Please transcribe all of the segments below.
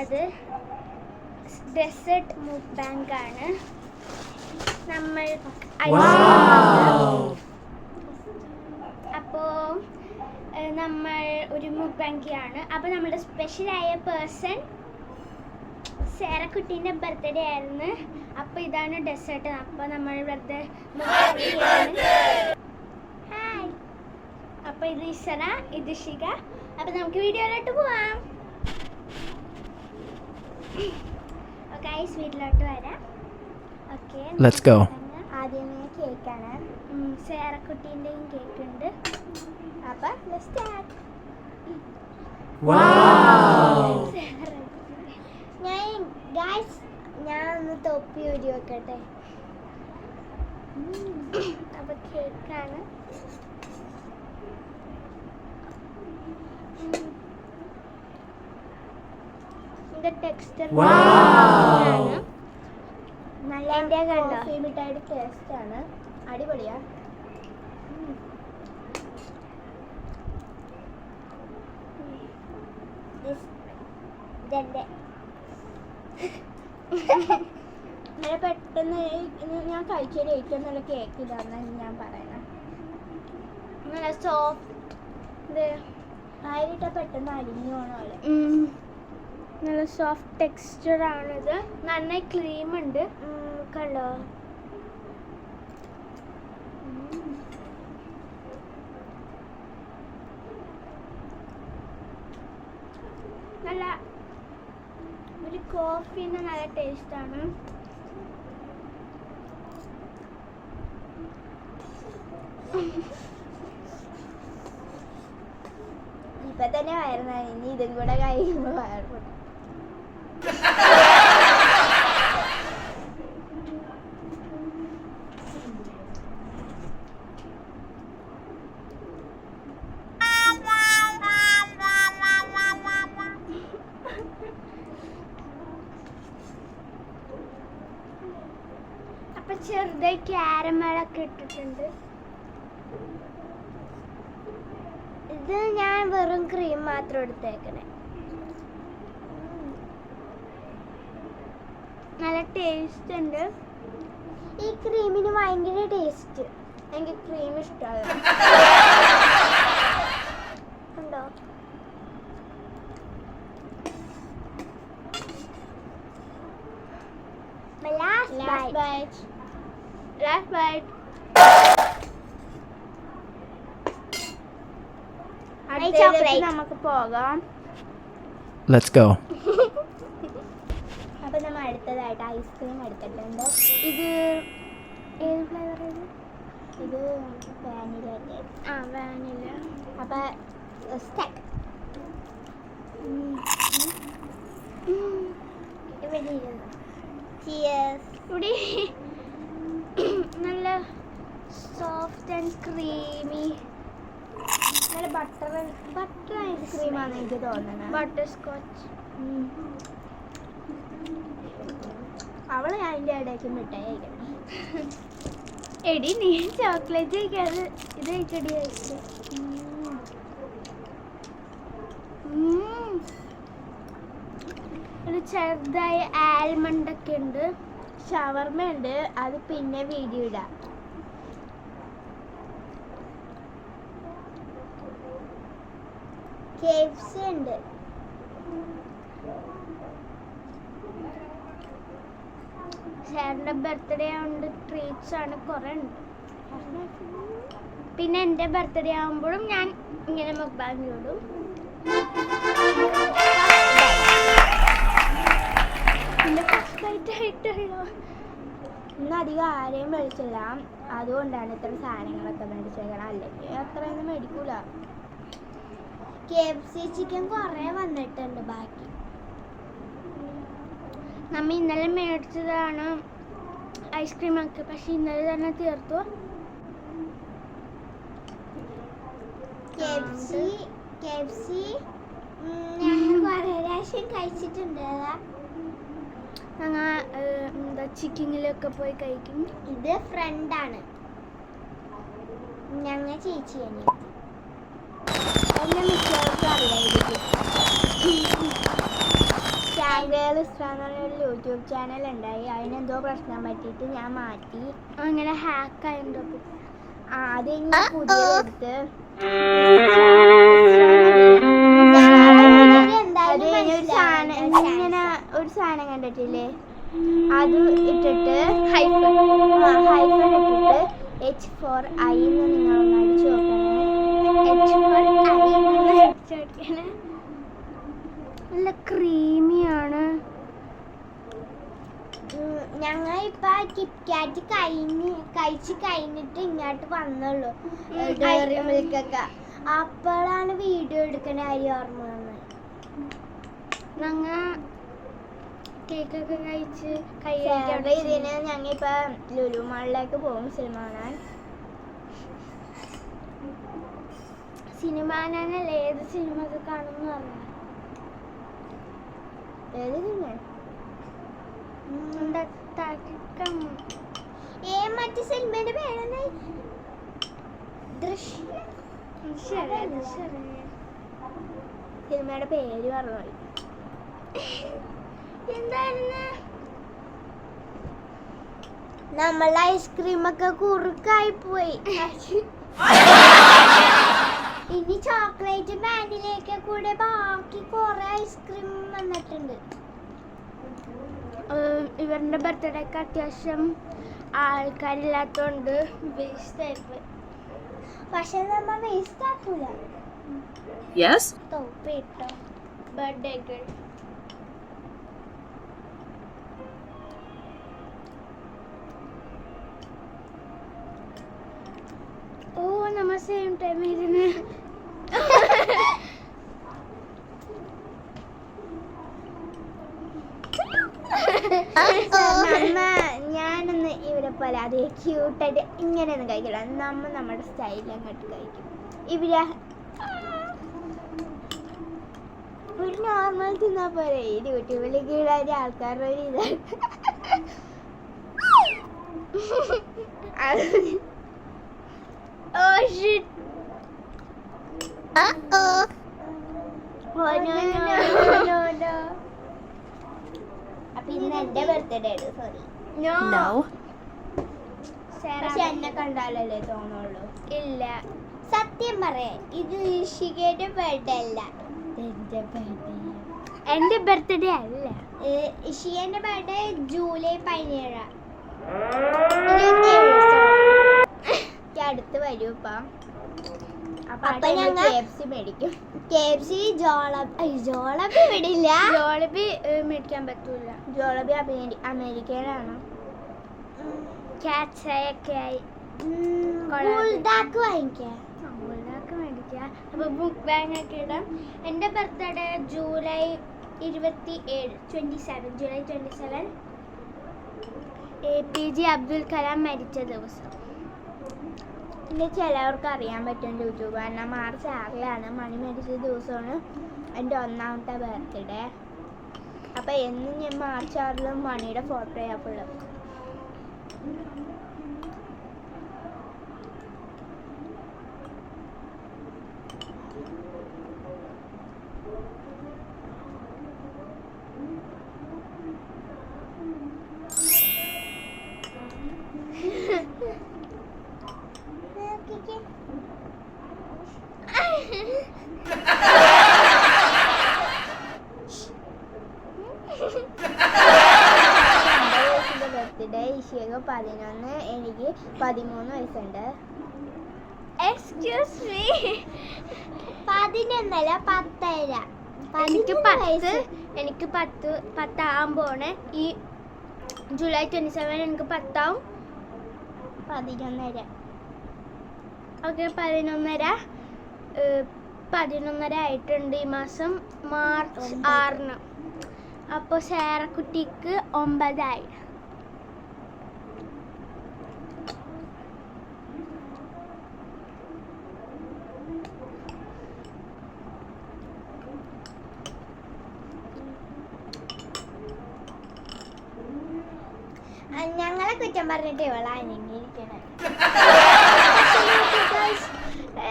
ചെയ്യുന്നത് ഡെസേർട്ട് മുക്ബാങ് ആണ്. നമ്മൾ അപ്പോൾ നമ്മൾ ഒരു മുക്ബാങ്കിയാണ്. അപ്പോൾ നമ്മുടെ സ്പെഷ്യലായ പേഴ്സൺ സേറക്കുട്ടീൻ്റെ ബർത്ത്ഡേ ആയിരുന്നു. അപ്പോൾ ഇതാണ് ഡെസേർട്ട്. അപ്പോൾ നമ്മൾ വെറുതെ ഹായ്. അപ്പോൾ ഇത് ഇസറ, ഇത് ഷിക. അപ്പോൾ നമുക്ക് വീഡിയോയിലോട്ട് പോവാം. ഗൈസ് വീട്ടിലോട്ട് വരാം. Okay, let's go. ആദ്യമേ കേക്കാണ്. സേറക്കുട്ടീൻ്റെയും കേക്ക് ഉണ്ട്. അപ്പോൾ ലെറ്റ്സ് സ്റ്റാർട്ട്. ഞാൻ ഒന്ന് തൊപ്പി ഊരി വെക്കട്ടെ. അപ്പോൾ കേക്കാണ്. ടെക്സ്ചർ നല്ല കോഫി മിഠായിയുടെ ടേസ്റ്റ് ആണ്. അടിപൊളിയാ. നല്ല പെട്ടെന്ന് ഞാൻ കഴിച്ചതിൽ ഏറ്റവും നല്ല കേക്ക് ഇതാണെന്നാണ് ഞാൻ പറയണത്. നല്ല സോഫ്റ്റ്, അതിലിട്ട പെട്ടെന്ന് അരിഞ്ഞു പോണ പോലെ നല്ല സോഫ്റ്റ് ടെക്സ്ചർ ആണിത്. നന്നായി ക്രീം ഉണ്ട് കണ്ടോ. നല്ല ഒരു കോഫീൻ്റെ നല്ല ടേസ്റ്റ് ആണ്. ഇപ്പൊ തന്നെ വയറുന്നാണ്. ഇനി ഇതും കൂടെ കഴിയുമ്പോൾ വയറുണ്ട്. അപ്പൊ ചെറുതായി ക്യാരമലൊക്കെ ഇട്ടിട്ടുണ്ട്. ഇത് ഞാൻ വെറും ക്രീം മാത്രം എടുത്തേക്കണേ. നല്ല ടേസ്റ്റ് ഉണ്ട്. ഈ ക്രീമിന് ഭയങ്കര ടേസ്റ്റ്. എനിക്ക് ക്രീം ഇഷ്ടമാണ്. ഉണ്ടോ? Last bite. അടുത്തതിലേക്ക് നമുക്ക് പോകാം. Let's go. അപ്പൊ നമ്മൾ അടുത്തതായിട്ട് ഐസ്ക്രീം എടുത്തിട്ടുണ്ട്. ഇത് ഏത് ഫ്ലേവർ? ഇത് വാനില അല്ലേ? ആ വാനില. അപ്പൊ സ്റ്റാർട്ട്. ഇവിടെ ചിയേഴ്സ്. ഇവിടെ നല്ല സോഫ്റ്റ് ആൻഡ് ക്രീമി, നല്ല ബട്ടർ ഐസ്ക്രീമാണ് എനിക്ക് തോന്നുന്നത്. Butter scotch. അവള് അതിൻ്റെ ഇടയ്ക്ക് മിഠായി കഴിക്കണം. എടി നീ ചോക്ലേറ്റ് കഴിക്കാതെ ഇത് കഴിക്കടി കഴിച്ചു. ഒരു ചെറുതായ ആൽമണ്ട് ഒക്കെ ഉണ്ട്. ഷവർമ ഉണ്ട്. അത് പിന്നെ വീഡിയോ ഇടാം. KFC ഉണ്ട്. ഷെയറിൻ്റെ ബർത്ത്ഡേ ആയതുകൊണ്ട് ട്രീറ്റ്സ് ആണ് കുറേ ഉണ്ട്. പിന്നെ എൻ്റെ ബർത്ത്ഡേ ആകുമ്പോഴും ഞാൻ ഇങ്ങനെ മുക്ബാങ് ഇടും. പിന്നെ ഫസ്റ്റ് ആയിട്ടുള്ളൂ. ഇന്ന് അധികം ആരെയും മേടിച്ചില്ല. അതുകൊണ്ടാണ് ഇത്ര സാധനങ്ങളൊക്കെ മേടിച്ചേക്കണം. അല്ലെങ്കിൽ അത്രയൊന്നും മേടിക്കൂല. KFC ചിക്കൻ കുറേ വന്നിട്ടുണ്ട്. ബാക്കി നമ്മ ഇന്നലെ മേടിച്ചതാണ് ഐസ്ക്രീമൊക്കെ. പക്ഷെ ഇന്നലെ തന്നെ തീർത്തു. KFC ഞാൻ കുറേ പ്രാവശ്യം കഴിച്ചിട്ടുണ്ട്. ഞങ്ങൾ എന്താ ചിക്കിങ്ങിലൊക്കെ പോയി കഴിക്കും. ഇത് ഫ്രണ്ടാണ്. ഞങ്ങൾ ചേച്ചിയാണ്. എന്നെ മിക്കവർക്കും അറിയായിരിക്കും. ഒരു യൂട്യൂബ് ചാനൽ ഉണ്ടായി. അതിനെന്തോ പ്രശ്നം പറ്റിയിട്ട് ഞാൻ മാറ്റി. അങ്ങനെ ഹാക്കായെന്തോ. അത് ഞാൻ പുതിയതെടുത്ത് ഒരു സാധനം കണ്ടിട്ടില്ലേ, അത് ഇട്ടിട്ട് ഹൈഫൺ ഇട്ടിട്ട് H4I എന്ന് നിങ്ങളൊന്ന് അടിച്ചു നോക്കണേ. നല്ല ക്രീമിയാണ്. ഞങ്ങൾ ഇപ്പൊ കിറ്റ്കാറ്റ് കഴിച്ച് കഴിഞ്ഞിട്ട് ഇങ്ങോട്ട് വന്നുള്ളൂ ഡയറി മിൽക്കൊക്കെ. അപ്പോഴാണ് വീഡിയോ എടുക്കണ കാര്യം ഓർമ്മ വന്നത്. ഞങ്ങൾ കേക്കൊക്കെ കഴിച്ച് ഇതിന് ഞങ്ങൾ ഇപ്പൊ ലുലു മാളിലേക്ക് പോകും സിനിമ കാണാൻ. സിനിമ കാണാനല്ലേ, ഏത് സിനിമ കാണുന്നു പറഞ്ഞു. ഏത് സിനിമ? മറ്റേ സിനിമയുടെ പേരെന്താ? സിനിമയുടെ പേര് പറഞ്ഞു. എന്തായിരുന്നു? നമ്മളുടെ ഐസ്ക്രീം ഒക്കെ കുറുക്കായി പോയി. ഇനി ചോക്ലേറ്റ് പാനിലേക്ക് കൂടെ ബാക്കി കുറെ ഐസ്ക്രീം വന്നിട്ടുണ്ട്. ഇവരുടെ ബർത്ത്ഡേക്ക് അത്യാവശ്യം ആൾക്കാരില്ലാത്തോണ്ട് വേസ്റ്റ് ആയിപ്പോയി. പക്ഷെ നമ്മ വേസ്റ്റ് ആക്കൂല. തോപ്പിട്ടോ ബർത്ത്ഡേ ഗേൾ. ഓ നമ്മ സെയിം ടൈം ഇരുന്ന് ഞാനൊന്ന് ഇവരെ പോലെ അതേ ക്യൂട്ടായിട്ട് ഇങ്ങനെയൊന്നും കഴിക്കില്ല. നമ്മുടെ സ്റ്റൈലിൽ അങ്ങോട്ട് കഴിക്കും. ഇവര് ഒരു നോർമൽ തിന്നാ പോലെ യൂട്യൂബിൽ കീഴായ ആൾക്കാരുടെ ഒരു ഇതാണ്. അപ്പൊ ഇന്ന് എന്റെ ബർത്ത്ഡേ ആണ്. സോറി. പക്ഷെ എന്നെ കണ്ടാലല്ലേ തോന്നുള്ളൂ. ഇല്ല, സത്യം പറയാ, ഇത് ഇഷികയുടെ ബർത്ത്ഡേ അല്ല, എന്റെ ബർത്ത്ഡേ അല്ല. ഇഷികന്റെ ബർത്ത്ഡേ ജൂലൈ 17. അടുത്ത് വരൂപ്പ. അപ്പൊ ഞങ്ങൾ KFC മേടിക്കും. KFC ജോളബി വിടില്ല. ജോളബി മേടിക്കാൻ പറ്റൂല. ജോളബി അമേരിക്കയിലാണ്. ക്യാറ്റ്സൊക്കെ ആയി വാങ്ങിക്കാം. മേടിക്കാം. അപ്പൊ ബുക്ക് ബാഗ് ഒക്കെ ഇടാം. എന്റെ birthday July 27 July 27 APJ Abdul Kalam മരിച്ച ദിവസം. പിന്നെ ചിലവർക്ക് അറിയാൻ പറ്റും യൂട്യൂബ്. കാരണം മാർച്ച് 6 മണി മരിച്ച ദിവസമാണ് എൻ്റെ 1ാമത്തെ ബർത്ത്ഡേ. അപ്പം എന്നും ഞാൻ മാർച്ച് 6 മണിയുടെ ഫോട്ടോ ചെയ്യാറുള്ളൂ. ബർത്ത്ഡേ ഇഷിക 11, എനിക്ക് 13 വയസ്സുണ്ട്. എക്സ്ക്യൂസ് മീ, 11 അല്ല 10. എനിക്ക് 10 ആകുമ്പോണ്. ഈ ജൂലൈ 27 എനിക്ക് 10 ആവും. 11. ഓക്കെ, 11 ആയിട്ടുണ്ട് ഈ മാസം മാർച്ച് 6. അപ്പോൾ സേറക്കുട്ടിക്ക് 9 ഞങ്ങളെ കുറ്റം പറഞ്ഞിട്ട് ഇവളായിരിക്കണേ.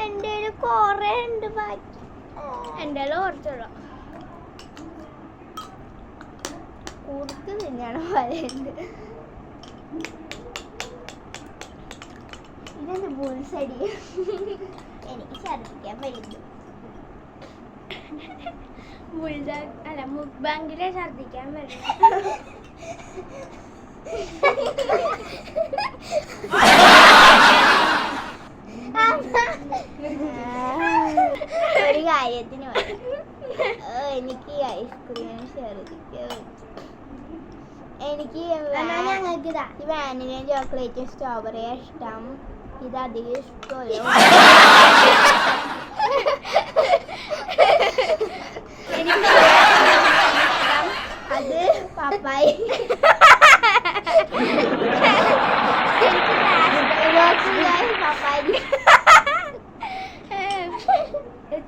എൻ്റെ കൊറേ ഉണ്ട് ബാക്കി. എൻ്റെ കുറച്ചുള്ളൂ. കുറുക്ക് തന്നെയാണ് പറയുന്നത്. ഇതെന്ത് ബുൾസടി? എനിക്ക് ഛർദ്ദിക്കാൻ പറ്റുന്നു. അല്ല, മുക്ബാങ്കിലെ ഛർദ്ദിക്കാൻ പറ്റും. ഒരു കാര്യത്തിന് എനിക്ക് ഐസ്ക്രീം ഛർദ്ദിക്കാൻ. എനിക്ക് വാനിലയും ചോക്ലേറ്റും സ്ട്രോബെറിയും ഇഷ്ടം. ഇത് അധികം ഇഷ്ടമല്ല. എനിക്ക് അത് പപ്പായ.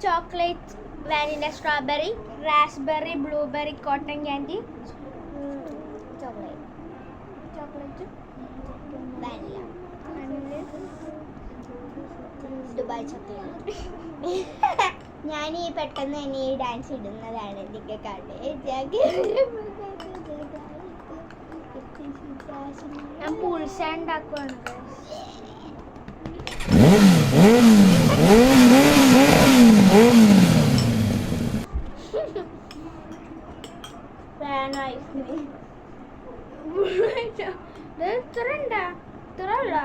Chocolate, vanilla, strawberry, raspberry, blueberry, cotton candy, chocolate, vanilla, Dubai chocolate. ഞാൻ ഈ പെട്ടെന്ന് തന്നെ ഈ ഡാൻസ് ഇടുന്നതാണ്. എനിക്ക് കണ്ടേ ഞാൻ പൂൾസ ഉണ്ടാക്കുവാണ്. ഐസ്ക്രീം ഇത്ര ഉണ്ടാ ഇത്ര ഉള്ള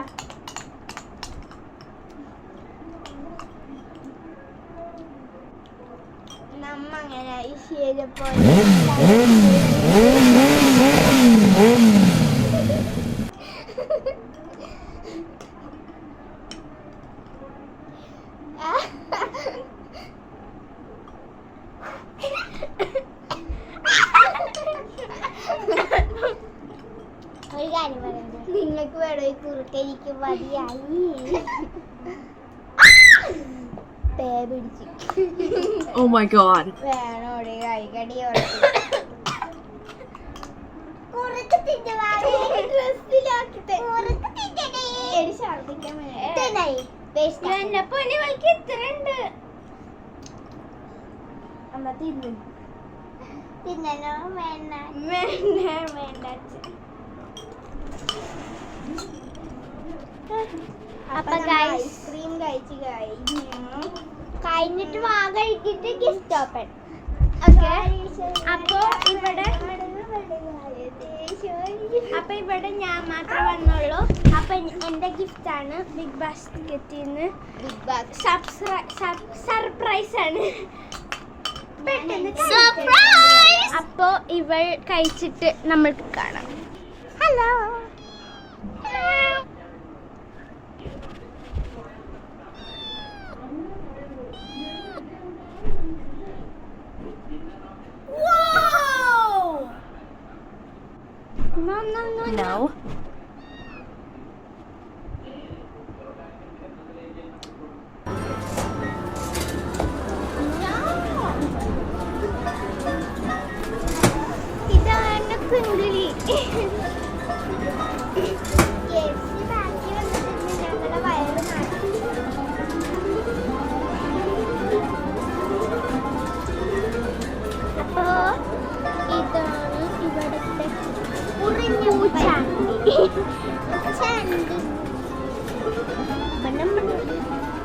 നമ്മ അങ്ങനെ ഐശ്വര്യപ്പോലെ ഒരു കാര്യം പറയുന്നത്, നിങ്ങൾക്ക് വേണോ ഈ കുറുക്കരിക്ക് മതിയായി? പിടിച്ചു. Oh my god. വേണോടെ കൈകടി തിന്നണോ വേണ്ട? വേണ്ട. അപ്പൊ ഐസ്ക്രീം കഴിച്ച് കഴിഞ്ഞിട്ട് വാ കഴിച്ചിട്ട് ഗിഫ്റ്റ് ഓപ്പൺ. ഓക്കെ, അപ്പൊ ഇവിടെ ഞാൻ മാത്രമേ വന്നുള്ളൂ. അപ്പൊ എന്റെ ഗിഫ്റ്റ് ആണ് ബിഗ് ബാസ്ക്കറ്റിൽ നിന്ന്. സർപ്രൈസ് ആണ്. അപ്പൊ ഇവൾ കഴിച്ചിട്ട് നമ്മൾക്ക് കാണാം. ഹലോ. No. ഇതാണ് കുങ്കുലി. ഞങ്ങളുടെ വയറ് അപ്പോ ഇതാണ് ഇവിടുത്തെ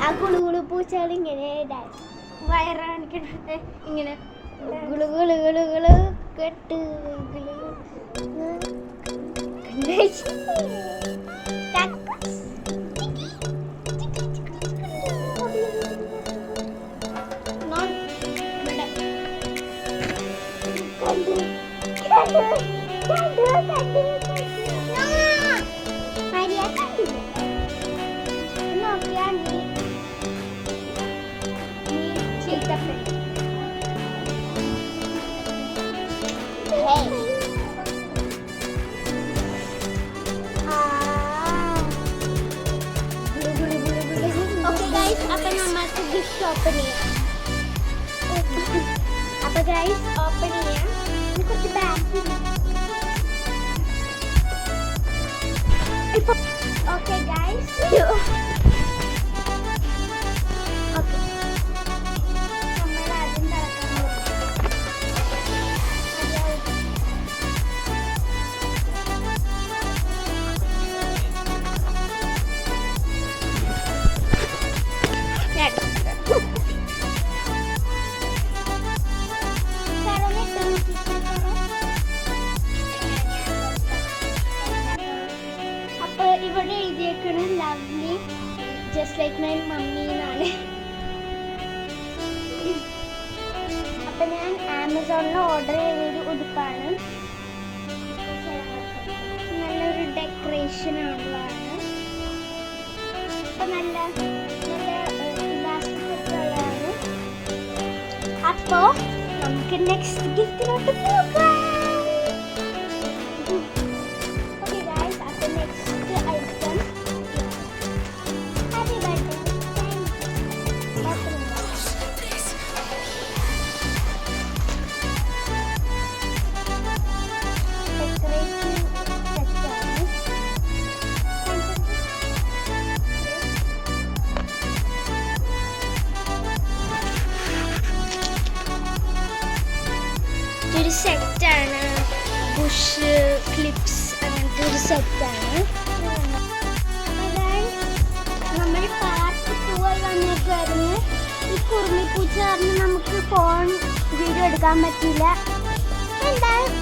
ആ കുളുകുളു പൂച്ചാൽ ഇങ്ങനെ വയറാണിക്കണേ ഇങ്ങനെ ഗുളുകുളുകുളുകള് കെട്ട് അപ്പൊ ഗൈസ് ഓപ്പൺ ചെയ്യാം. കുറച്ച് ബാക്കി. ഓക്കെ ഗൈസ്, ഓക്കെ നമ്മൾ ആദ്യം ആമസോണിൽ ഓർഡർ ചെയ്തൊരു ഉടുപ്പാണ്. നല്ലൊരു ഡെക്കറേഷൻ ഉള്ളതാണ്. അപ്പൊ നല്ല ഇലാസ്റ്റിക് ഒക്കെ ഉള്ളതാണ്. അപ്പോ നമുക്ക് നെക്സ്റ്റ് ഗിഫ്റ്റിലോട്ട് പോകാം. ഓക്കെ ഗൈസ്, അപ്പൊ നെക്സ്റ്റ് ഐറ്റം ഹാപ്പി ബർത്ത്ഡേ. ഒരു സെറ്റാണ്, ബുഷ് ക്ലിപ്സ് അങ്ങനത്തെ ഒരു സെറ്റാണ്. നമ്മൾ പാർക്ക് പോയി വന്നേക്കായിരുന്നു. ഈ കുറുമിപ്പൂച്ച കാരണം നമുക്ക് ഫോൺ വീഡിയോ എടുക്കാൻ പറ്റില്ല. എന്തായാലും